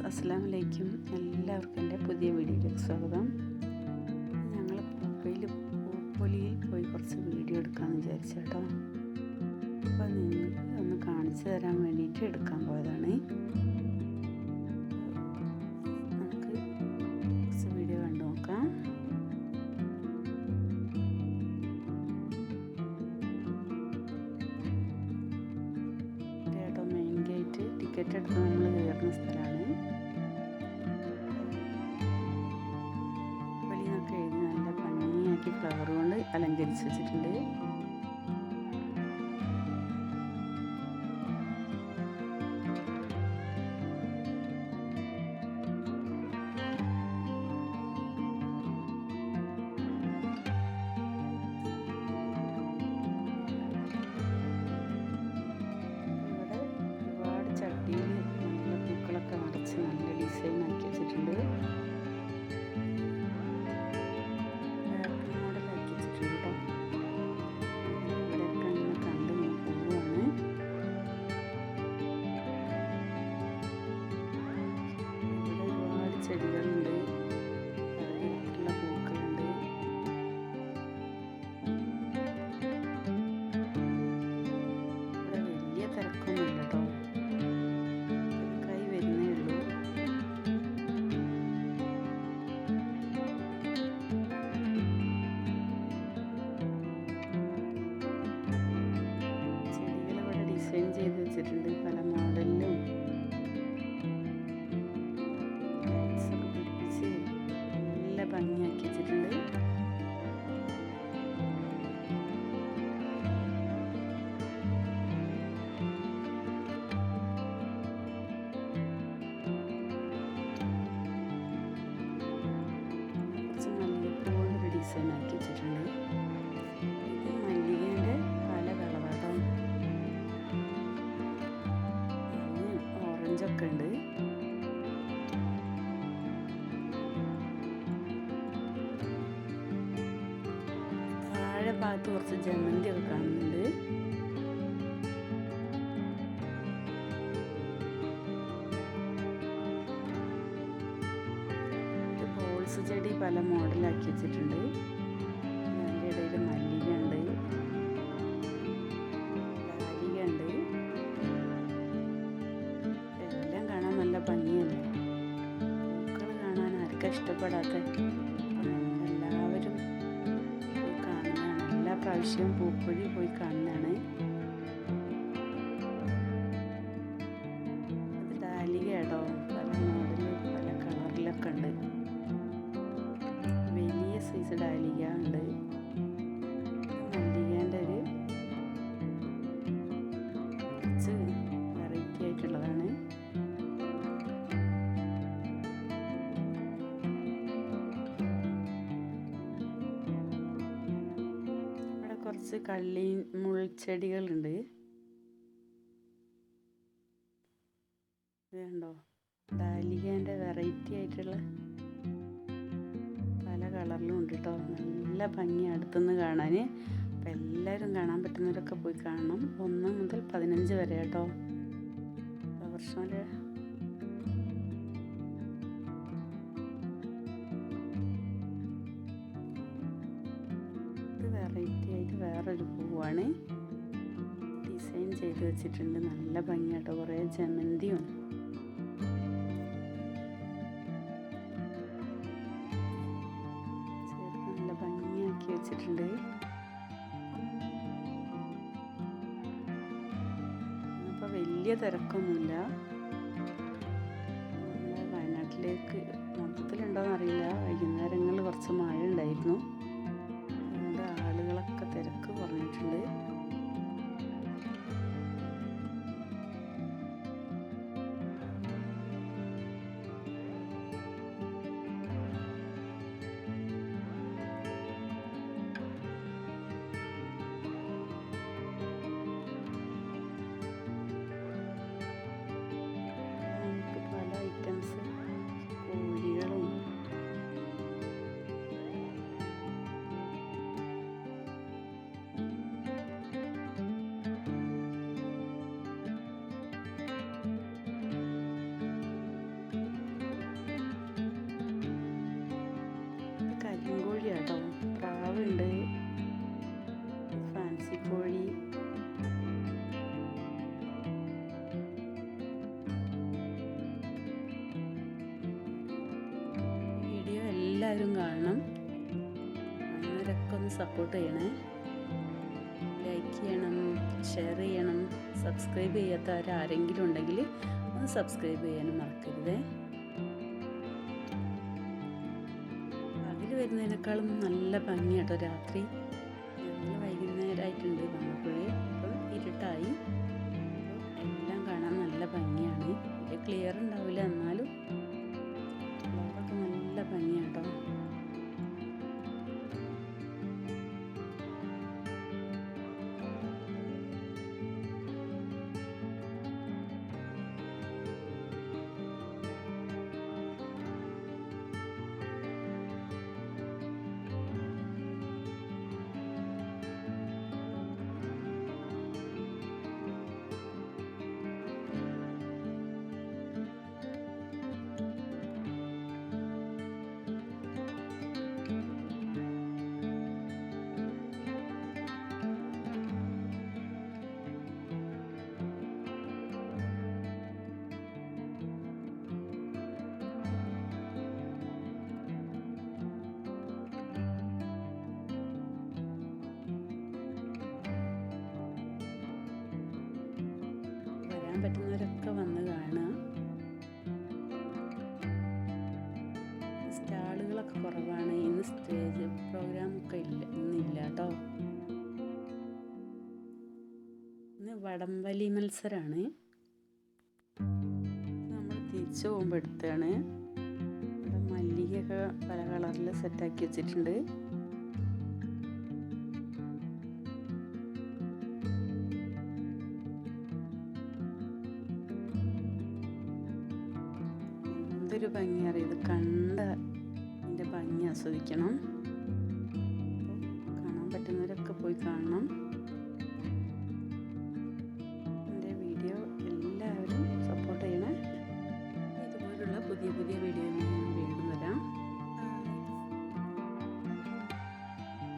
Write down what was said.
അസ്സലാമു അലൈക്കും. എല്ലാവർക്കും എൻ്റെ പുതിയ വീഡിയോയിലേക്ക് സ്വാഗതം. ഞങ്ങൾ പൂപ്പൊലിയിൽ പോയി കുറച്ച് വീഡിയോ എടുക്കാമെന്ന് വിചാരിച്ചു കേട്ടോ. അപ്പോൾ നിങ്ങൾക്ക് ഒന്ന് കാണിച്ചു തരാൻ വേണ്ടിയിട്ട് എടുക്കാൻ പോയതാണ്. നമുക്ക് കുറച്ച് വീഡിയോ കണ്ടു നോക്കാം. കേട്ടോ, മെയിൻ ഗേറ്റ് ടിക്കറ്റ് എടുത്ത് നമ്മൾ കയറുന്ന സ്ഥലമാണ്. വെളിന്നൊക്കെ എഴുതി നല്ല ഭംഗിയാക്കി ഫ്ലവർ കൊണ്ട് അലങ്കരിച്ച് വെച്ചിട്ടുണ്ട്. ചട്ടിയിൽ നല്ല പൂക്കളൊക്കെ നിറച്ച് നല്ല ഡിസൈൻ ആക്കി വെച്ചിട്ടുണ്ട്. മോഡലാക്കി വെച്ചിട്ടുണ്ട് കേട്ടോ. ഇവിടെയൊക്കെ ഇങ്ങനെ കണ്ട് പോവുകയാണ്. ഇവിടെ ഒരുപാട് ചെടികളുണ്ട്, പലതരത്തിലുള്ള പൂക്കളുണ്ട്. ഇവിടെ വലിയ തിരക്കൊന്നുമില്ല കേട്ടോ. ഡിസൈൻ ചെയ്ത് വെച്ചിട്ടുണ്ട് പല മോഡലിലും. ലൈറ്റ്സൊക്കെ പിടിപ്പിച്ച് നല്ല ഭംഗിയാക്കി വെച്ചിട്ടുണ്ട്. കുറച്ച് മല്ലികപ്പൂ കൊണ്ടൊരു ഡിസൈൻ ആക്കി വെച്ചിട്ടുണ്ട്. ഇത് മല്ലികേൻ്റെ പല കളറാട്ടോ. ഓറഞ്ചൊക്കെ ഉണ്ട്. താഴെ ഭാഗത്ത് കുറച്ച് ജമന്തി ഒക്കെ കാണുന്നുണ്ട്. ബോൾസ് ചെടി പല മോഡലാക്കി വെച്ചിട്ടുണ്ട്. അതിൻ്റെ ഇടയിൽ മല്ലിക ഉണ്ട്, ഡാലിക ഉണ്ട്. നല്ല ഭംഗിയല്ലേ പൂക്കൾ കാണാൻ. ആർക്കും ഇഷ്ടപ്പെടാത്ത എല്ലാവരും പോയി കാണുന്നതാണ്. എല്ലാ പ്രാവശ്യവും പൂപ്പൊലി പോയി കാണുന്നതാണ്. അത് ഡാലിക കേട്ടോ. പല മോഡലിൽ പല കളറിലൊക്കെ ഉണ്ട്. വലിയ സൈസ് ഡാലിക ഉണ്ട്. മല്ലികേൻ്റെ ഒരു കുറച്ച് വെറൈറ്റി ആയിട്ടുള്ളതാണ്. കുറച്ച് കള്ളി മുൾച്ചെടികളുണ്ട്. ഇത് കണ്ടോ, ഡാലികേൻ്റെ വെറൈറ്റി ആയിട്ടുള്ള പല കളറിലും ഉണ്ട് കേട്ടോ. നല്ല ഭംഗി അടുത്തുനിന്ന് കാണാൻ. അപ്പം എല്ലാവരും കാണാൻ പറ്റുന്നവരൊക്കെ പോയി കാണണം. 1 മുതൽ 15 വരെ കേട്ടോ. വർഷം വെറൈറ്റി ആയിട്ട് വേറൊരു പൂവാണ് ഡിസൈൻ ചെയ്ത് വെച്ചിട്ടുണ്ട്. നല്ല ഭംഗിയാട്ടോ. കുറേ ജമന്തിയും ചേർത്ത് നല്ല ഭംഗിയാക്കി വെച്ചിട്ടുണ്ട്. അപ്പോൾ വലിയ തിരക്കൊന്നുമില്ല. നമ്മളെ വയനാട്ടിലേക്ക് മൊത്തത്തിലുണ്ടോയെന്നറിയില്ല. വൈകുന്നേരങ്ങളിൽ കുറച്ച് മഴ ഉണ്ടായിരുന്നു. ആളുകളൊക്കെ തിരക്ക് കുറഞ്ഞിട്ടുണ്ട്. എല്ലാവരും കാണണം. കാണുന്നവരൊക്കെ ഒന്ന് സപ്പോർട്ട് ചെയ്യണേ. ലൈക്ക് ചെയ്യണം, ഷെയർ ചെയ്യണം. സബ്സ്ക്രൈബ് ചെയ്യാത്തവരാരെങ്കിലും ഉണ്ടെങ്കിൽ ഒന്ന് സബ്സ്ക്രൈബ് ചെയ്യാനും മറക്കരുതേ. പകൽ വരുന്നതിനേക്കാളും നല്ല ഭംഗിയാട്ടോ രാത്രി. ഞങ്ങൾ വൈകുന്നേരമായിട്ടുണ്ട് വന്നപ്പോഴേ. അപ്പം ഇരുട്ടായി. എല്ലാം കാണാൻ നല്ല ഭംഗിയാണ്. ക്ലിയർ ഉണ്ടാവില്ല, എന്നാലും കളറൊക്കെ നല്ല ഭംഗിയാട്ടോ. പറ്റുന്നവരൊക്കെ വന്ന് കാണുക. സ്റ്റാളുകളൊക്കെ കുറവാണ്. ഇന്ന് സ്റ്റേജ് പ്രോഗ്രാമൊക്കെ ഇന്നില്ല കേട്ടോ. ഇന്ന് വടംവലി മത്സരമാണ്. നമ്മൾ തിരിച്ചു പോകുമ്പോൾ എടുത്താണ്. ഇവിടെ മല്ലികയൊക്കെ പല കളറിൽ സെറ്റാക്കി വെച്ചിട്ടുണ്ട്. എന്തൊരു ഭംഗിയാണ് ഇത്. കണ്ട ഇതിൻ്റെ ഭംഗി ആസ്വദിക്കണം. കാണാൻ പറ്റുന്നവരൊക്കെ പോയി കാണണം.